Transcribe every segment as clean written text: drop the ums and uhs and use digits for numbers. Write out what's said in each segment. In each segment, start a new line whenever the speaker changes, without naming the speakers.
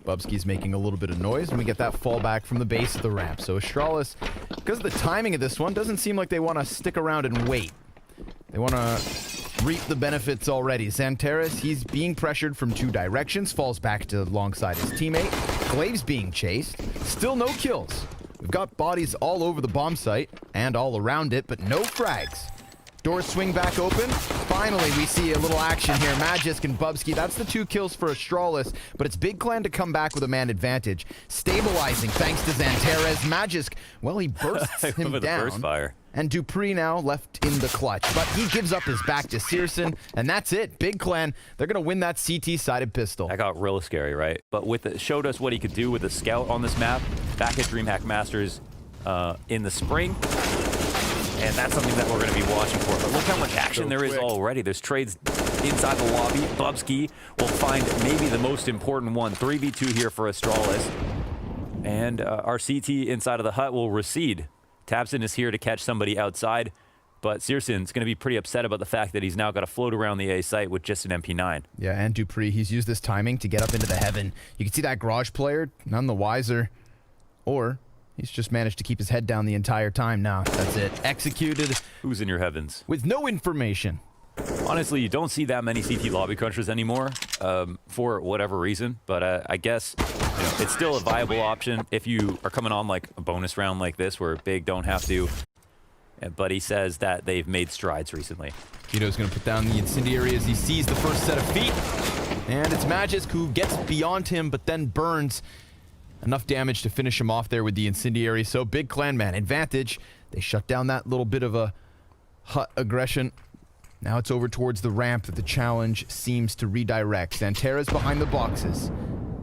Bubsky's making a little bit of noise, and we get that fallback from the base of the ramp. So Astralis, because of the timing of this one, doesn't seem like they want to stick around and wait. They want to reap the benefits already. Xanteris, he's being pressured from two directions, falls back to alongside his teammate. Glave's being chased. Still no kills. We've got bodies all over the bomb site and all around it, but no frags. Doors swing back open. Finally, we see a little action here. Magisk and Bubsky. That's the 2 kills for Astralis, but it's Big Clan to come back with a man advantage. Stabilizing thanks to Xanteris. Magisk, well, he bursts him
with
down.
The first fire.
And Dupree now left in the clutch, but he gives up his back to Searson, and that's it. Big Clan, they're going to win that CT-sided pistol.
That got real scary, right? But showed us what he could do with a scout on this map back at DreamHack Masters in the spring. And that's something that we're going to be watching for. But look how much action there is already. There's trades inside the lobby. Bubsky will find maybe the most important one. 3v2 here for Astralis. And our CT inside of the hut will recede. Tabson is here to catch somebody outside. But Searson's going to be pretty upset about the fact that he's now got to float around the A site with just an MP9.
Yeah, and Dupree, he's used this timing to get up into the heaven. You can see that garage player, none the wiser. Or he's just managed to keep his head down the entire time. Now, that's it. Executed.
Who's in your heavens?
With no information.
Honestly, you don't see that many CT lobby crunchers anymore for whatever reason. But I guess it's still a viable option if you are coming on like a bonus round like this where Big don't have to. But he says that they've made strides recently.
Kito's going to put down the incendiary as he sees the first set of feet. And it's Magisk who gets beyond him but then burns. Enough damage to finish him off there with the incendiary. So Big Clan man advantage. They shut down that little bit of a hut aggression. Now it's over towards the ramp that the challenge seems to redirect. Xanteris behind the boxes.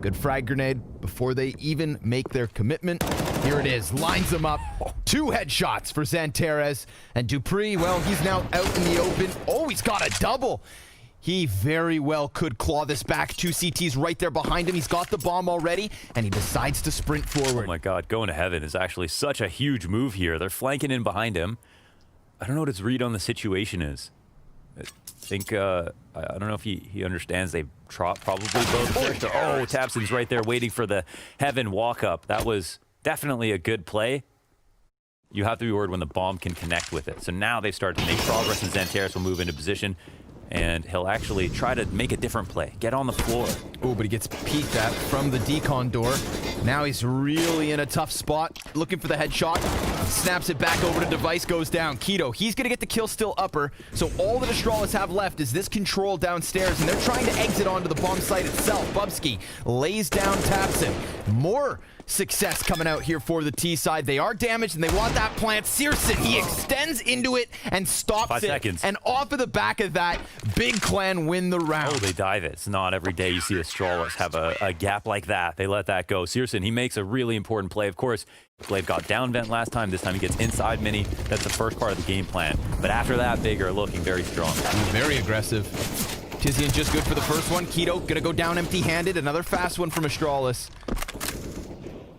Good frag grenade before they even make their commitment. Here it is. Lines them up. 2 headshots for Xanteris. And Dupree, well, he's now out in the open. Oh, he's got a double. He very well could claw this back. 2 CTs right there behind him. He's got the bomb already, and he decides to sprint forward.
Oh my god, going to heaven is actually such a huge move here. They're flanking in behind him. I don't know what his read on the situation is. I think, I don't know if he understands they probably both. Oh, Tabson's right there waiting for the heaven walk up. That was definitely a good play. You have to be worried when the bomb can connect with it. So now they've started to make progress, and Xanteris will move into position. And he'll actually try to make a different play. Get on the floor.
Oh, but he gets peeked at from the decon door. Now he's really in a tough spot. Looking for the headshot. Snaps it back over to Device, goes down. Kito, he's going to get the kill still upper. So all that Astralis have left is this control downstairs, and they're trying to exit onto the bomb site itself. Bubsky lays down Tabson. More success coming out here for the T side. They are damaged and they want that plant. Searson, he extends into it and stops
5
it.
seconds.
And off of the back of that, Big Clan win the round.
Oh, they dive it. It's not every day you see Astralis have a gap like that. They let that go. Searson, he makes a really important play. Of course, Glaive got down vent last time. This time he gets inside mini. That's the first part of the game plan. But after that, Big are looking very strong.
Very aggressive. Tizian just good for the first one. Kito gonna go down empty-handed. Another fast one from Astralis.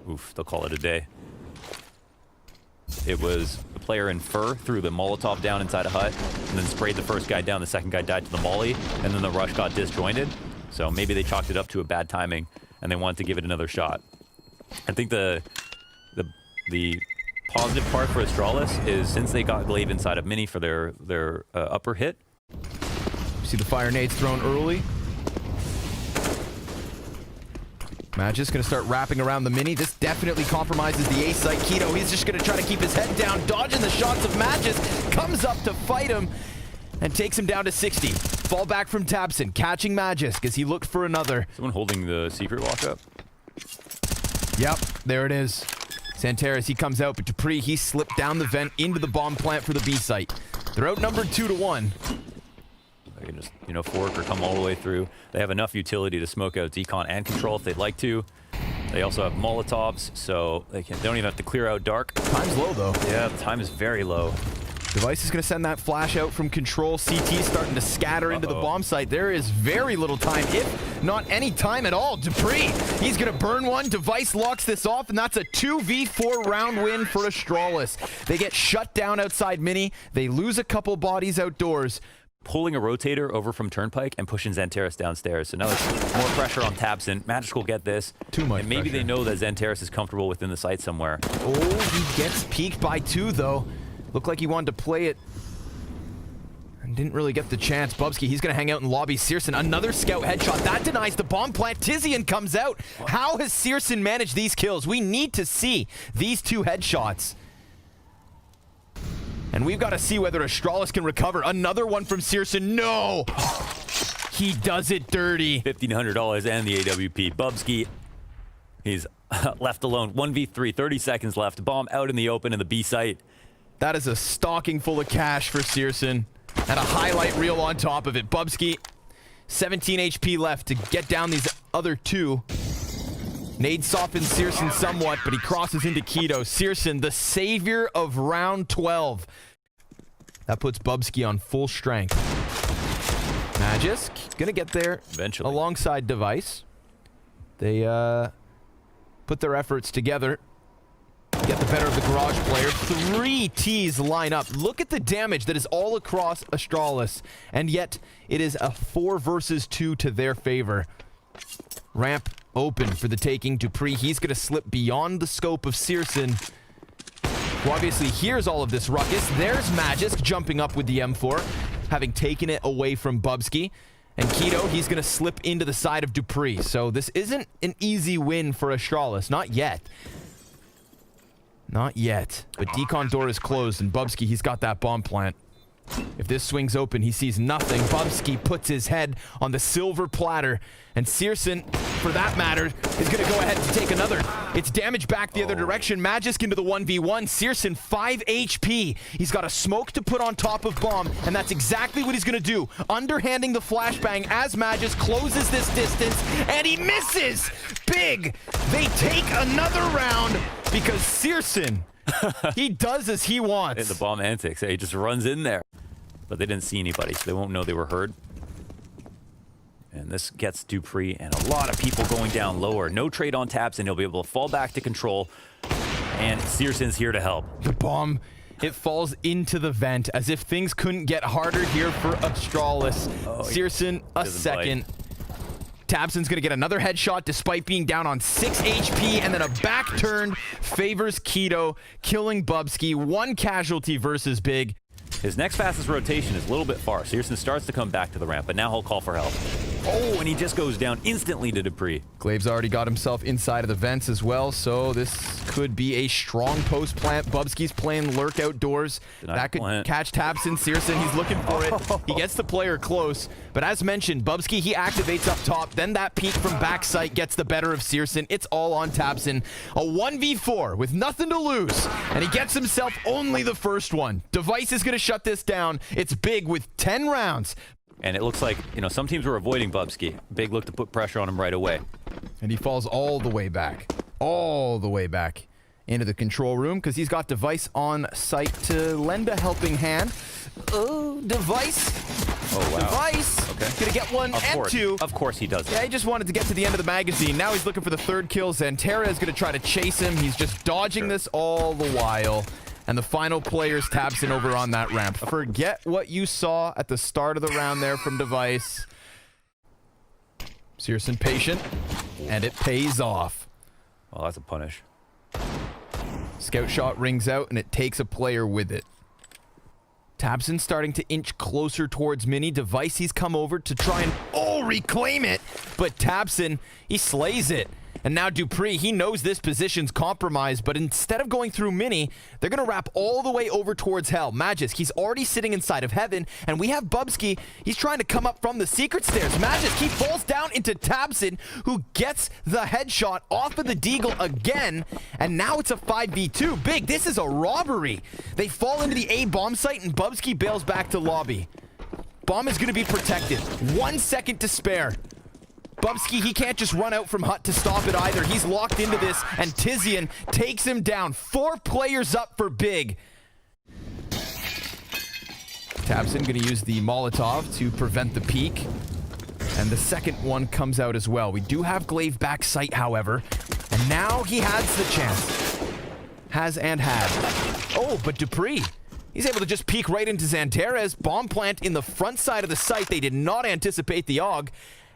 Oof, they'll call it a day. It was a player in fur threw the Molotov down inside a hut and then sprayed the first guy down. The second guy died to the molly, and then the rush got disjointed. So maybe they chalked it up to a bad timing and they wanted to give it another shot. I think the positive part for Astralis is since they got Glaive inside of Mini for their upper hit.
See the fire nades thrown early. Magisk gonna start wrapping around the Mini. This definitely compromises the A site. Kito, he's just gonna try to keep his head down, dodging the shots of Magisk. Comes up to fight him and takes him down to 60. Fall back from Tabson, catching Magisk as he looked for another.
Someone holding the secret walk-up?
Yep, there it is. Xanteris, he comes out, but Dupree, he slipped down the vent into the bomb plant for the B site. They're outnumbered 2-1.
They can just, fork or come all the way through. They have enough utility to smoke out decon and control if they'd like to. They also have Molotovs, so they don't even have to clear out dark.
Time's low, though.
Yeah, the time is very low.
Device is going to send that flash out from control. CT starting to scatter into the bomb site. There is very little time, if not any time at all. Dupree, he's going to burn one. Device locks this off, and that's a 2v4 round win for Astralis. They get shut down outside Mini. They lose a couple bodies outdoors.
pulling a rotator over from Turnpike and pushing Xantares downstairs. So now it's more pressure on Tabson. Magic will get this.
Too much
And maybe
pressure.
they know that Xantares is comfortable within the site somewhere.
Oh, he gets peeked by 2, though. Looked like he wanted to play it. And didn't really get the chance. Bubsky, he's going to hang out in lobby. Searson, another scout headshot. That denies the bomb plant. Tizian comes out. How has Searson managed these kills? We need to see these 2 headshots. And we've got to see whether Astralis can recover. Another one from Searson. No! He does it dirty.
$1,500 and the AWP. Bubsky, he's left alone. 1v3, 30 seconds left. Bomb out in the open in the B site.
That is a stocking full of cash for Searson. And a highlight reel on top of it. Bubsky, 17 HP left to get down these other 2. Nade softens Searson somewhat, but he crosses into Keto. Searson, the savior of round 12. That puts Bubsky on full strength. Magisk, gonna get there
Eventually.
alongside Device. They put their efforts together. Get the better of the Garage player. 3 Ts line up. Look at the damage that is all across Astralis. And yet, it is a 4 versus 2 to their favor. Ramp open for the taking. Dupree, he's going to slip beyond the scope of Searson, who obviously hears all of this ruckus. There's Magisk jumping up with the M4, having taken it away from Bubsky. And Keto, he's going to slip into the side of Dupree. So this isn't an easy win for Astralis. Not yet. Not yet. But Decon door is closed, and Bubsky, he's got that bomb plant. If this swings open, he sees nothing. Bubsky puts his head on the silver platter, and Searson, for that matter, is going to go ahead and take another. It's damage back the other direction. Magisk into the 1v1. Searson, 5 HP. He's got a smoke to put on top of bomb, and that's exactly what he's going to do. Underhanding the flashbang as Magisk closes this distance, and he misses! Big! They take another round because Searson, he does as he wants.
And the bomb antics. He just runs in there. But they didn't see anybody, so they won't know they were heard. And this gets Dupree and a lot of people going down lower. No trade on taps, and he'll be able to fall back to control. And Searson's here to help.
The bomb, it falls into the vent as if things couldn't get harder here for Astralis. Searson, a second. Tabson's going to get another headshot despite being down on 6 HP, and then a back turn favors Keto, killing Bubsky. 1 casualty versus Big.
His next fastest rotation is a little bit far. Searson starts to come back to the ramp, but now he'll call for help. Oh, and he just goes down instantly to Dupree.
Glave's already got himself inside of the vents as well, so this could be a strong post plant. Bubsky's playing lurk outdoors. That could catch Tabson. Searson, he's looking for it. He gets the player close, but as mentioned, Bubsky, he activates up top. Then that peek from backside gets the better of Searson. It's all on Tabson. A 1v4 with nothing to lose, and he gets himself only the first one. Device is going to shut this down. It's Big with 10 rounds.
And it looks like, you know, some teams were avoiding Bubsky. Big looked to put pressure on him right away.
And he falls all the way back. All the way back into the control room because he's got Device on site to lend a helping hand. Oh, Device.
Oh, wow.
Device.
Okay.
Gonna get one and 2.
Of course he does.
Yeah, he just wanted to get to the end of the magazine. Now he's looking for the 3rd kill. Xantares is gonna try to chase him. He's just dodging this all the while. And the final player's Tabson over on that ramp. Forget what you saw at the start of the round there from Device. Searson patient, and it pays off.
Well, that's a punish.
Scout shot rings out, and it takes a player with it. Tabson starting to inch closer towards Mini. Device, he's come over to try and, reclaim it. But Tabson, he slays it. And now Dupree, he knows this position's compromised, but instead of going through Mini, they're going to wrap all the way over towards Hell. Magisk, he's already sitting inside of Heaven, and we have Bubsky. He's trying to come up from the secret stairs. Magisk, he falls down into Tabson, who gets the headshot off of the Deagle again, and now it's a 5v2. Big, this is a robbery. They fall into the A bomb site, and Bubsky bails back to lobby. Bomb is going to be protected. 1 second to spare. Bubsky, he can't just run out from Hut to stop it either. He's locked into this, and Tizian takes him down. 4 players up for Big. Tabson going to use the Molotov to prevent the peek. And the second one comes out as well. We do have Glaive back sight, however. And now he has the chance. Has and had. Oh, but Dupree. He's able to just peek right into Xantares. Bomb plant in the front side of the site. They did not anticipate the AUG.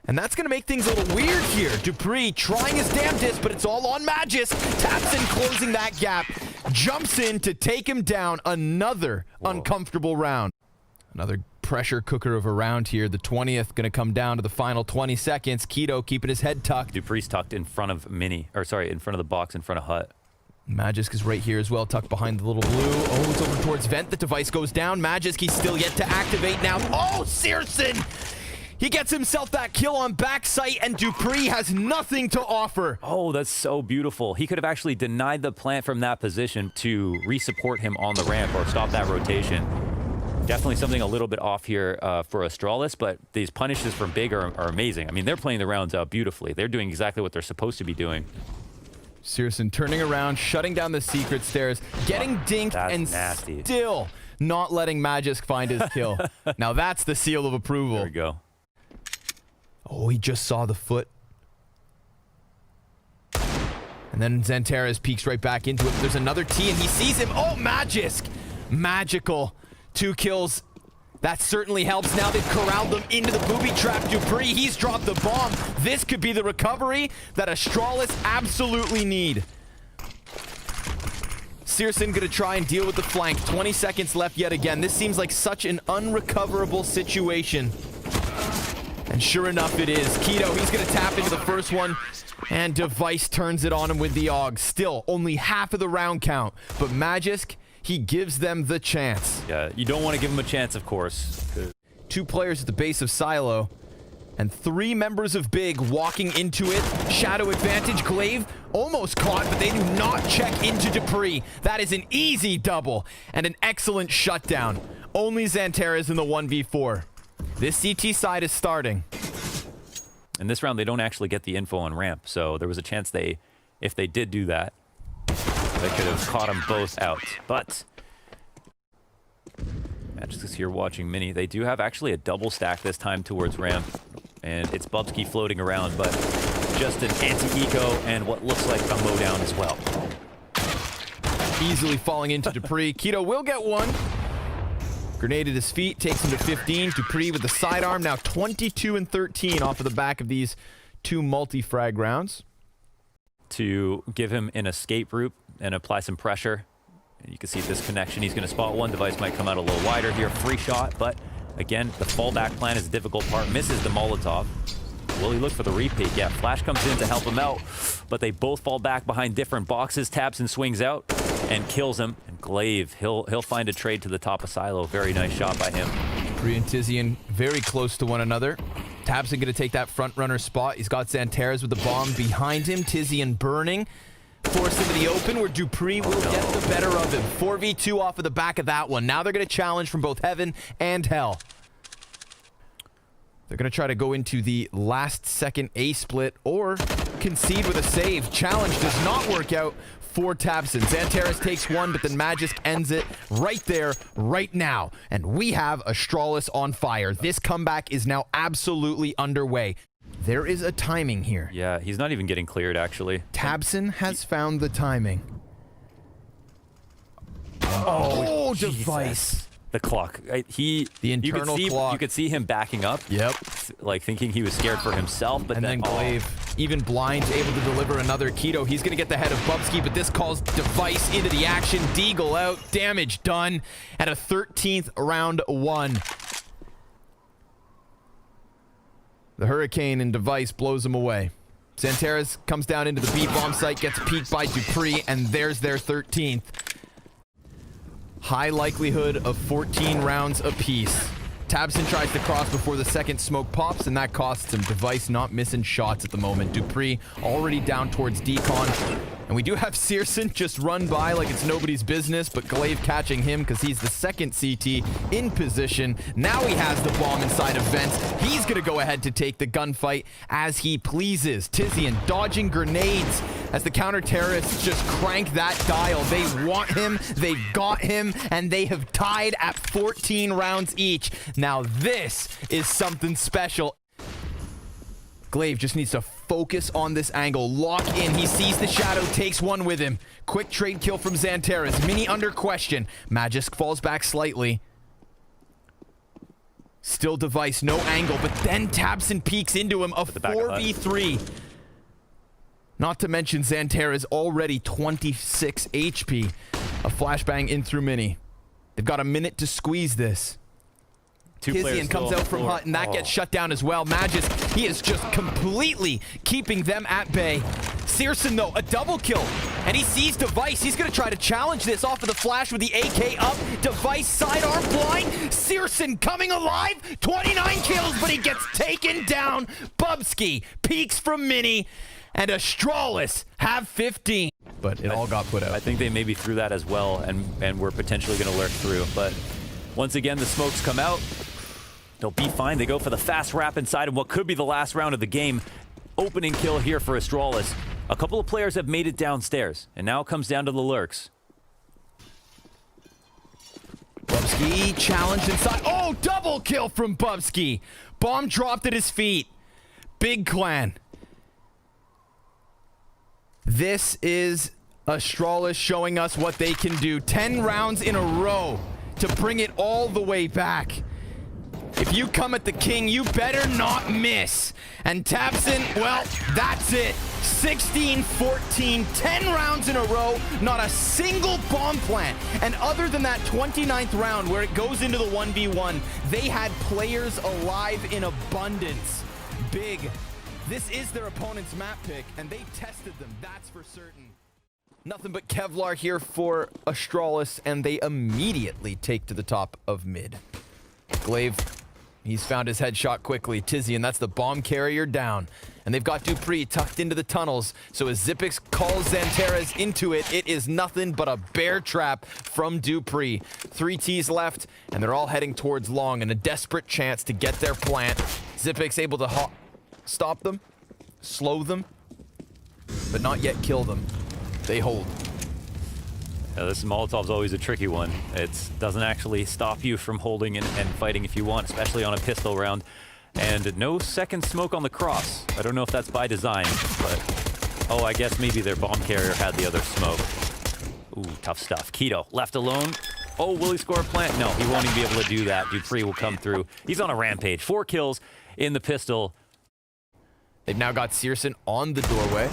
And that's going to make things a little weird here. dupreeh trying his damnedest, but it's all on Magisk. Tapson closing that gap. Jumps in to take him down. Another uncomfortable round. Another pressure cooker of a round here. The 20th going to come down to the final 20 seconds. Keto keeping his head tucked.
dupreeh's tucked in front of in front of the box in front of Hut.
Magisk is right here as well, tucked behind the little blue. Oh, it's over towards Vent. The device goes down. Magisk, he's still yet to activate now. Oh, Searson! He gets himself that kill on backside, and dupreeh has nothing to offer.
Oh, that's so beautiful. He could have actually denied the plant from that position to re-support him on the ramp or stop that rotation. Definitely something a little bit off here for Astralis, but these punishes from Big are amazing. I mean, they're playing the rounds out beautifully. They're doing exactly what they're supposed to be doing.
Searson turning around, shutting down the secret stairs, getting dinked, and
nasty.
Still not letting Magisk find his kill. Now that's the seal of approval.
There we go.
Oh, he just saw the foot. And then Xantares peeks right back into it. There's another T, and he sees him. Oh, Magisk! Magical. 2 kills. That certainly helps. Now they've corralled them into the booby trap. dupreeh, he's dropped the bomb. This could be the recovery that Astralis absolutely need. Searson gonna try and deal with the flank. 20 seconds left yet again. This seems like such an unrecoverable situation. And sure enough, it is. Keto, he's going to tap into the first one. And Device turns it on him with the AUG. Still, only half of the round count. But Magisk, he gives them the chance.
Yeah, you don't want to give him a chance, of course.
2 players at the base of Silo. And 3 members of Big walking into it. Shadow advantage. Glaive almost caught, but they do not check into dupreeh. That is an easy double. And an excellent shutdown. Only Xantares in the 1v4. This CT side is starting.
In this round, they don't actually get the info on ramp, so there was a chance if they did do that, they could have caught them both out. But Magisk is here watching Mini. They do have actually a double stack this time towards ramp, and it's Bubsky floating around, but just an anti-eco and what looks like a mowdown as well.
Easily falling into dupreeh. Keto will get one. Grenade at his feet, takes him to 15. dupreeh with the sidearm, now 22 and 13 off of the back of these 2 multi-frag rounds.
To give him an escape route and apply some pressure. And you can see this connection. He's going to spot one. Device might come out a little wider here. Free shot, but again, the fallback plan is the difficult part. Misses the Molotov. Will he look for the repeat? Yeah, Flash comes in to help him out, but they both fall back behind different boxes. Taps and swings out and kills him. And Glaive, he'll find a trade to the top of Silo. Very nice shot by him.
dupreeh and Tizian very close to one another. Tapson going to take that front runner spot. He's got Xantares with the bomb behind him. Tizian burning. Forced into the open where dupreeh will get the better of him. 4v2 off of the back of that one. Now they're going to challenge from both heaven and hell. They're going to try to go into the last second A split or concede with a save. Challenge does not work out for Tapson. Xantares takes one, but then Magisk ends it right there, right now. And we have Astralis on fire. This comeback is now absolutely underway. There is a timing here.
Yeah, he's not even getting cleared, actually.
Tapson has found the timing. Oh, Device.
The clock. The
internal clock.
You could see him backing up.
Yep.
Like thinking he was scared for himself, but
then Glaive, even blind, able to deliver another Keto. He's going to get the head of Bubsky, but this calls Device into the action. Deagle out. Damage done. At a 13th round 1. The Hurricane and Device blows him away. Xantares comes down into the B-bomb site, gets peeked by dupreeh, and there's their 13th. High likelihood of 14 rounds apiece. Tabson tries to cross before the second smoke pops, and that costs him. Device not missing shots at the moment. dupreeh already down towards Decon. And we do have Searson just run by like it's nobody's business, but Glaive catching him because he's the second CT in position. Now he has the bomb inside of Vents. He's going to go ahead to take the gunfight as he pleases. Tizian dodging grenades as the counter-terrorists just crank that dial. They want him, they've got him, and they have tied at 14 rounds each. Now this is something special. Glaive just needs to focus on this angle. Lock in. He sees the shadow, takes one with him. Quick trade kill from Xanteras. Mini under question. Magisk falls back slightly. Still Device, no angle, but then Tabson peeks into him. A 4v3. Not to mention Xanteras already 26 HP. A flashbang in through Mini. They've got a minute to squeeze this. Tizian comes out from Hut, and that gets shut down as well. Magisk, he is just completely keeping them at bay. Searson, though, a double kill, and he sees Device. He's going to try to challenge this off of the flash with the AK up. Device sidearm blind. Searson coming alive. 29 kills, but he gets taken down. Bubsky peeks from Mini, and Astralis have 15. But it all got put out.
I think they maybe threw that as well, and we're potentially going to lurk through. But once again, the smokes come out. They'll be fine. They go for the fast wrap inside of what could be the last round of the game. Opening kill here for Astralis. A couple of players have made it downstairs, and now it comes down to the lurks.
Bubsky challenged inside. Oh, double kill from Bubsky. Bomb dropped at his feet. Big clan. This is Astralis showing us what they can do. 10 rounds in a row to bring it all the way back. If you come at the king, you better not miss. And Tabson, well, that's it. 16-14, 10 rounds in a row, not a single bomb plant. And other than that 29th round where it goes into the 1v1, they had players alive in abundance. Big. This is their opponent's map pick, and they tested them, that's for certain. Nothing but Kevlar here for Astralis, and they immediately take to the top of mid. Glaive, he's found his headshot quickly. Tizian, that's the bomb carrier down. And they've got Dupree tucked into the tunnels. So as Xyp9x calls Xanteras into it, it is nothing but a bear trap from Dupree. 3 Ts left, and they're all heading towards long in a desperate chance to get their plant. Xyp9x able to stop them, slow them, but not yet kill them. They hold.
Yeah, this Molotov's always a tricky one. It doesn't actually stop you from holding and fighting if you want, especially on a pistol round. And no second smoke on the cross. I don't know if that's by design, but... Oh, I guess maybe their bomb carrier had the other smoke. Ooh, tough stuff. Keto, left alone. Oh, will he score a plant? No, he won't even be able to do that. Dupree will come through. He's on a rampage. 4 kills in the pistol.
They've now got Searson on the doorway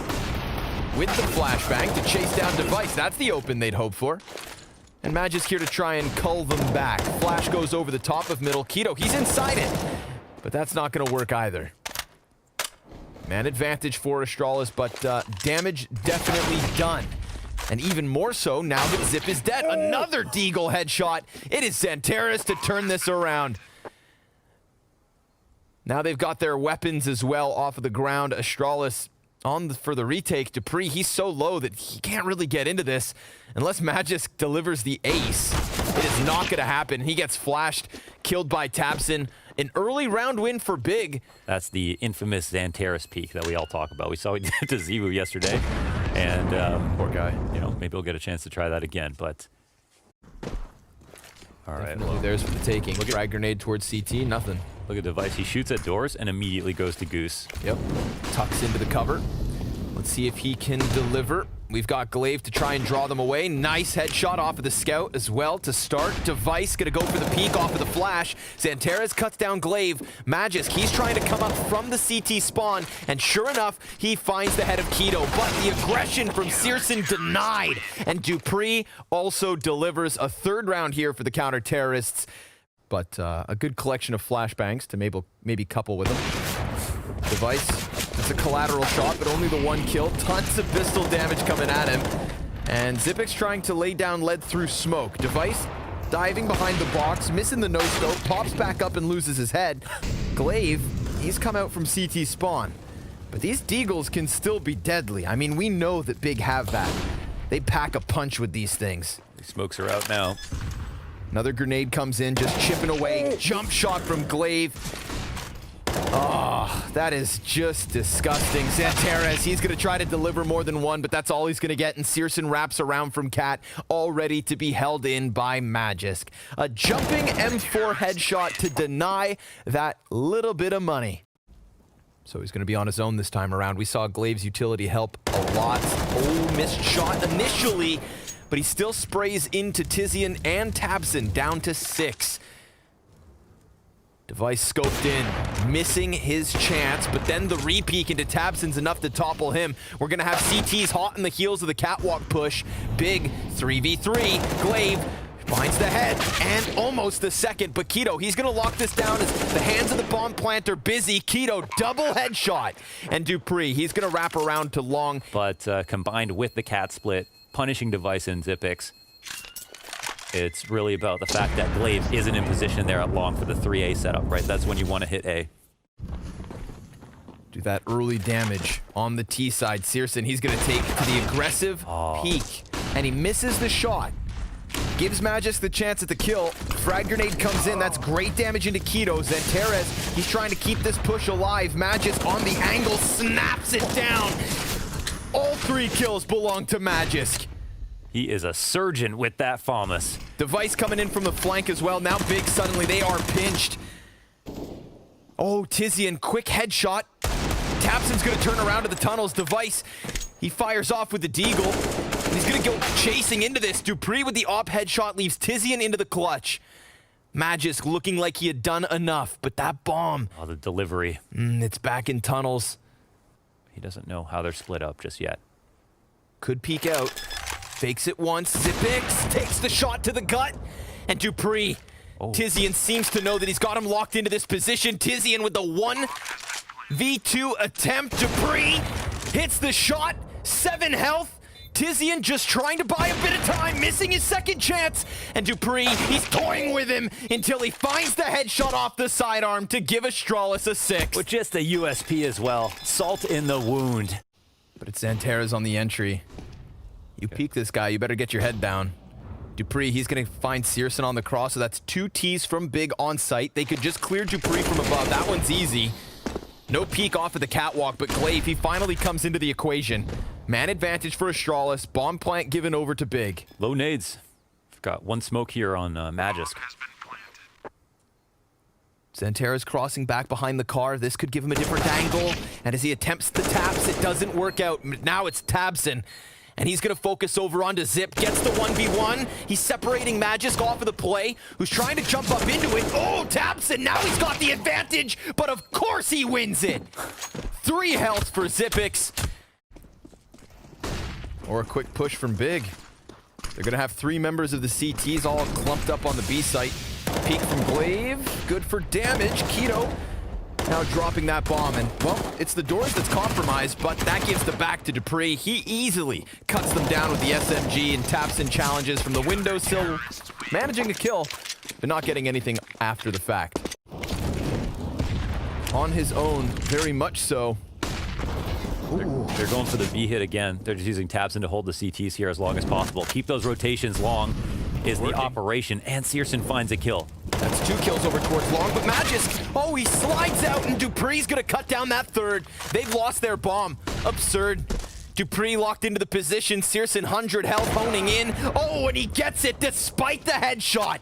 with the flashbang to chase down Device. That's the open they'd hope for. And Magisk here to try and cull them back. Flash goes over the top of middle. Keto, he's inside it. But that's not going to work either. Man advantage for Astralis, but damage definitely done. And even more so now that Zip is dead. Another Deagle headshot. It is Xanteras to turn this around. Now they've got their weapons as well off of the ground. Astralis for the retake. Dupree, he's so low that he can't really get into this unless Magisk delivers the ace. It is not going to happen. He gets flashed, killed by Tabson. An early round win for Big.
That's the infamous Xanteras peak that we all talk about. We saw it to Zebu yesterday. And
poor guy.
You know, maybe we'll get a chance to try that again, but... All right, well,
there's for the taking. Frag grenade towards CT, nothing.
Look at Device. He shoots at doors and immediately goes to Goose.
Yep. Tucks into the cover. Let's see if he can deliver. We've got Glaive to try and draw them away. Nice headshot off of the scout as well to start. Device gonna go for the peek off of the flash. Xanteras cuts down Glaive. Magisk, he's trying to come up from the CT spawn, and sure enough, he finds the head of Keto, but the aggression from Searson denied. And Dupree also delivers a 3rd round here for the counter-terrorists. But a good collection of flashbangs to maybe couple with them. Device, it's a collateral shot, but only the 1 kill. Tons of pistol damage coming at him. And Xyp9x trying to lay down lead through smoke. Device diving behind the box, missing the no-scope, pops back up and loses his head. Glaive, he's come out from CT spawn. But these Deagles can still be deadly. I mean, we know that Big have that. They pack a punch with these things.
The smokes are out now.
Another grenade comes in, just chipping away. Jump shot from Glaive. Oh, that is just disgusting. Xanteras, he's going to try to deliver more than 1, but that's all he's going to get. And Searson wraps around from Cat, all ready to be held in by Magisk. A jumping M4 headshot to deny that little bit of money. So he's going to be on his own this time around. We saw Glaive's utility help a lot. Oh, missed shot initially, but he still sprays into Tizian and Tabson, down to 6. Device scoped in, missing his chance, but then the re-peek into Tabson's enough to topple him. We're going to have CTs hot in the heels of the catwalk push. Big 3v3. Glaive finds the head and almost the second, but Keto, he's going to lock this down as the hands of the bomb planter busy. Keto, double headshot. And Dupree, he's going to wrap around to long.
But combined with the cat split, punishing Device and Zipix, it's really about the fact that Glaive isn't in position there at long for the 3A setup, right? That's when you want to hit A.
Do that early damage on the T side. Searson, he's going to take to the aggressive peek, and he misses the shot. Gives Magis the chance at the kill. Frag grenade comes in. That's great damage into Keto. Zanteres, he's trying to keep this push alive. Magis on the angle, snaps it down. All 3 kills belong to Magisk.
He is a surgeon with that FAMAS.
Device coming in from the flank as well. Now Big, suddenly they are pinched. Oh, Tizian, quick headshot. Tapson's going to turn around to the tunnels. Device, he fires off with the Deagle. He's going to go chasing into this. Dupree with the op headshot leaves Tizian into the clutch. Magisk looking like he had done enough, but that bomb.
Oh, the delivery.
It's back in tunnels.
He doesn't know how they're split up just yet.
Could peek out. Fakes it once. Zipix takes the shot to the gut. And Dupree. Tizian seems to know that he's got him locked into this position. Tizian with the 1v2 attempt. Dupree hits the shot. 7 health. Tizian just trying to buy a bit of time, missing his second chance. And Dupree, he's toying with him until he finds the headshot off the sidearm to give Astralis a 6.
With just a USP as well. Salt in the wound.
But it's Zanteres on the entry. You peek this guy, you better get your head down. Dupree, he's going to find Searson on the cross, so that's 2 Ts from Big on site. They could just clear Dupree from above. That one's easy. No peek off of the catwalk, but Glaive, he finally comes into the equation. Man advantage for Astralis. Bomb plant given over to Big.
Low nades. Got 1 smoke here on Magisk.
Zanteres crossing back behind the car. This could give him a different angle. And as he attempts the taps, it doesn't work out. Now it's Tabson. And he's going to focus over onto Zip. Gets the 1v1. He's separating Magisk off of the play, who's trying to jump up into it. Oh, Tabson, now he's got the advantage, but of course he wins it. 3 health for Zipix. Or a quick push from Big. They're going to have 3 members of the CTs all clumped up on the B site. Peek from Glaive. Good for damage. Keto now dropping that bomb, and, well, it's the doors that's compromised, but that gives the back to Dupree. He easily cuts them down with the SMG and taps in challenges from the windowsill, managing a kill, but not getting anything after the fact. On his own, very much so.
They're going for the B hit again. They're just using Tabson to hold the CTs here as long as possible. Keep those rotations long is the operation, and Searson finds a kill.
That's 2 kills over towards long, but Magisk, oh, he slides out, and Dupree's gonna cut down that 3rd. They've lost their bomb. Absurd. Dupree locked into the position. Searson 100 health honing in. Oh, and he gets it despite the headshot.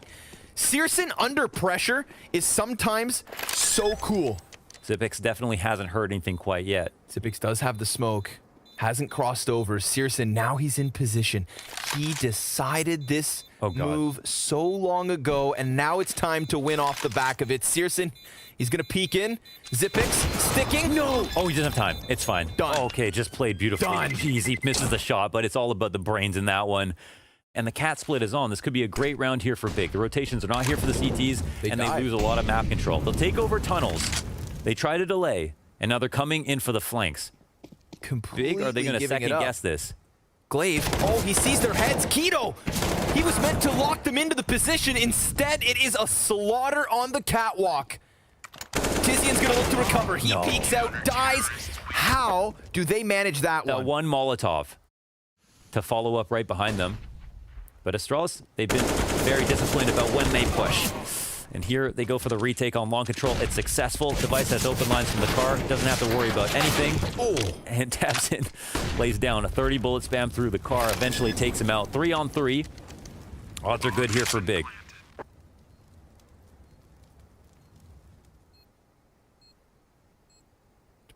Searson under pressure is sometimes so cool.
Zipix definitely hasn't heard anything quite yet.
Zipix does have the smoke. Hasn't crossed over. Searson, now he's in position. He decided this move so long ago, and now it's time to win off the back of it. Searson, he's going to peek in. Zipix, sticking. No!
Oh, he doesn't have time. It's fine.
Done.
Oh, okay, just played beautifully.
Done.
Jeez, he misses the shot, but it's all about the brains in that one. And the cat split is on. This could be a great round here for Big. The rotations are not here for the CTs, and they lose a lot of map control. They'll take over tunnels. They try to delay, and now they're coming in for the flanks.
Completely
Big, are they going to second guess this?
Glaive, oh, he sees their heads. Keto, he was meant to lock them into the position. Instead, it is a slaughter on the catwalk. Tizian's going to look to recover. He peeks out, dies. How do they manage that one?
One Molotov to follow up right behind them. But Astralis, they've been very disciplined about when they push. And here they go for the retake on long control. It's successful. Device has open lines from the car. Doesn't have to worry about anything. Oh, and Tabson lays down a 30 bullet spam through the car. Eventually takes him out. 3 on 3. Odds are good here for Big.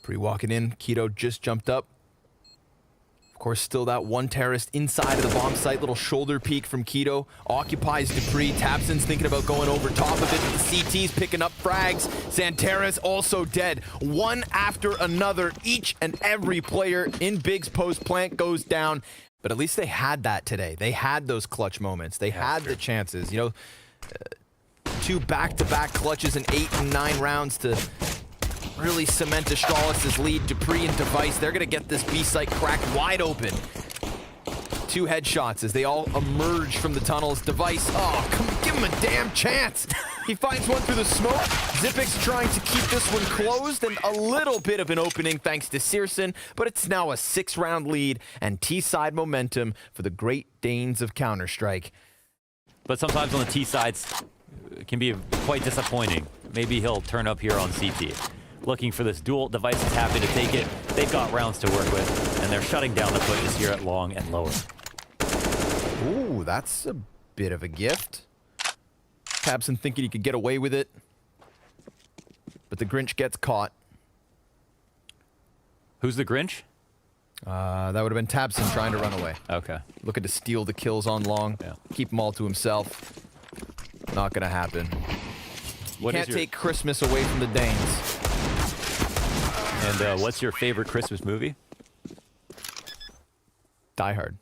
Dupree walking in. Keto just jumped up. Of course, still that one terrorist inside of the bomb site. Little shoulder peek from Keto. Occupies Dupree. Tabson's thinking about going over top of it. The CT's picking up frags. Xantera's also dead. One after another. Each and every player in Big's post plant goes down. But at least they had that today. They had those clutch moments. They had the chances. You know, 2 back-to-back clutches in 8 and 9 rounds to really cement Astralis' lead. Dupree and Device, they're going to get this B site cracked wide open. 2 headshots as they all emerge from the tunnels. Device, oh, come give him a damn chance. He finds one through the smoke. Xipix trying to keep this one closed, and a little bit of an opening thanks to Searson, but it's now a 6-round lead and T-side momentum for the Great Danes of Counter-Strike.
But sometimes on the T sides, it can be quite disappointing. Maybe he'll turn up here on CT. Looking for this duel. Device is happy to take it. They've got rounds to work with, and they're shutting down the pushes here at long and lower.
Ooh, that's a bit of a gift. Tabson thinking he could get away with it, but the Grinch gets caught.
Who's the Grinch?
That would have been Tabson trying to run away.
Okay.
Looking to steal the kills on long.
Yeah.
Keep them all to himself. Not gonna happen. You can't take Christmas away from the Danes.
And what's your favorite Christmas movie?
Die Hard.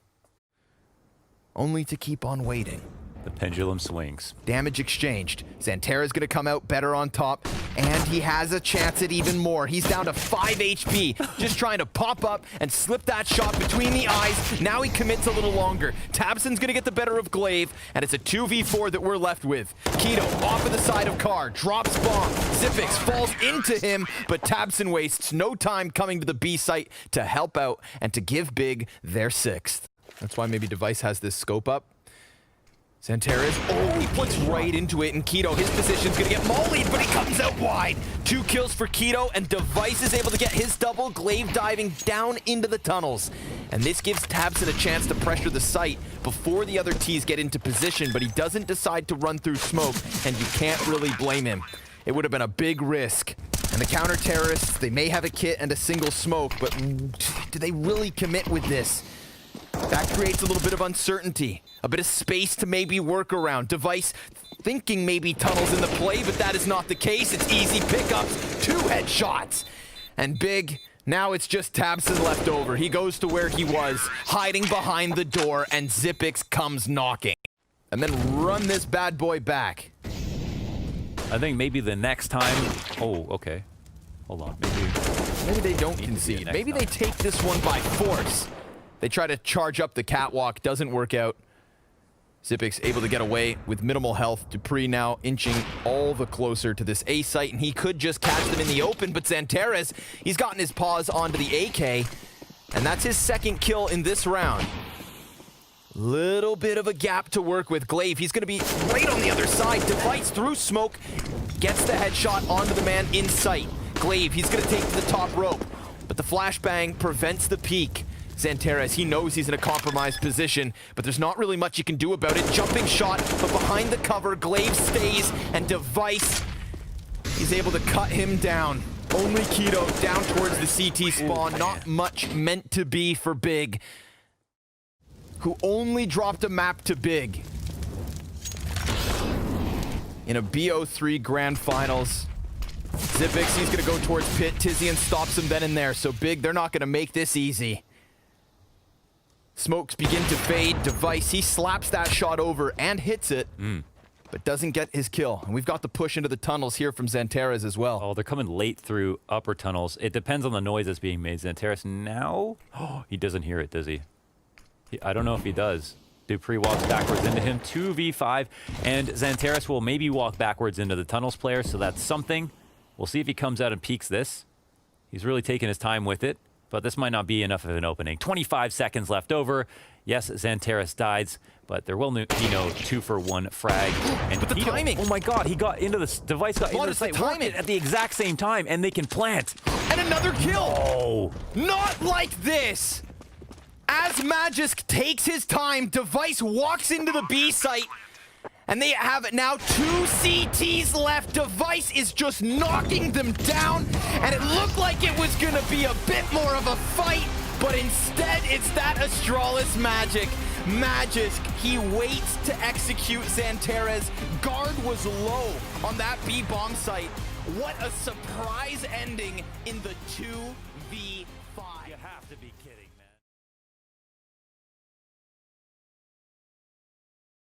Only to keep on waiting.
The pendulum swings.
Damage exchanged. Xantera's gonna come out better on top, and he has a chance at even more. He's down to 5 HP, just trying to pop up and slip that shot between the eyes. Now he commits a little longer. Tabson's gonna get the better of Glaive, and it's a 2v4 that we're left with. Keto off of the side of Car, drops bomb. Xipix falls into him, but Tabson wastes no time coming to the B site to help out and to give Big their 6th. That's why maybe Device has this scope up. Xantera's, oh, he puts right into it, and Keto, his position's gonna get mollied, but he comes out wide. 2 kills for Keto, and Device is able to get his double, Glaive diving down into the tunnels. And this gives Tabson a chance to pressure the site before the other T's get into position, but he doesn't decide to run through smoke, and you can't really blame him. It would have been a big risk. And the counter-terrorists, they may have a kit and a single smoke, but do they really commit with this? That creates a little bit of uncertainty, a bit of space to maybe work around. Device thinking maybe tunnels in the play, but that is not the case. It's easy pickups, 2 headshots. And Big, now it's just Tabson left over. He goes to where he was, hiding behind the door, and Xipix comes knocking. And then run this bad boy back.
I think maybe the next time... Oh, okay. Hold on.
Maybe they don't concede. Maybe they take this one by force. They try to charge up the catwalk, doesn't work out. Xipix able to get away with minimal health. Dupree now inching all the closer to this A site, and he could just catch them in the open, but Xantera's, he's gotten his paws onto the AK, and that's his 2nd kill in this round. Little bit of a gap to work with. Glaive, he's gonna be right on the other side. Device through smoke, gets the headshot onto the man in sight. Glaive, he's gonna take to the top rope, but the flashbang prevents the peek. Xantera, he knows he's in a compromised position, but there's not really much you can do about it. Jumping shot, but behind the cover, Glaive stays, and Device, he's able to cut him down. Only Keto down towards the CT spawn. Ooh, not much meant to be for Big, who only dropped a map to Big in a BO3 Grand Finals. Xipix, he's gonna go towards Pit. Tizian stops him then and there, so Big, they're not gonna make this easy. Smokes begin to fade. Device, he slaps that shot over and hits it, but doesn't get his kill. And we've got the push into the tunnels here from Xantera's as well.
Oh, they're coming late through upper tunnels. It depends on the noise that's being made. Xantera's now... Oh, he doesn't hear it, does he? I don't know if he does. Dupree walks backwards into him. 2v5, and Xantera's will maybe walk backwards into the tunnels player, so that's something. We'll see if he comes out and peeks this. He's really taking his time with it. But this might not be enough of an opening. 25 seconds left over. Yes, Xantera's dies, but there will be no 2-for-1 frag. And
but the timing!
Oh my God, he got into this device, got into the site, worked it at the exact same time, and they can plant.
And another kill!
Oh!
Not like this! As Magisk takes his time, Device walks into the B site, And they have now 2 CTs left. Device is just knocking them down. And it looked like it was going to be a bit more of a fight. But instead, it's that Astralis Magic. Magisk, he waits to execute Xanterra's. Guard was low on that B bomb site. What a surprise ending in the 2v5.
You have to be kidding.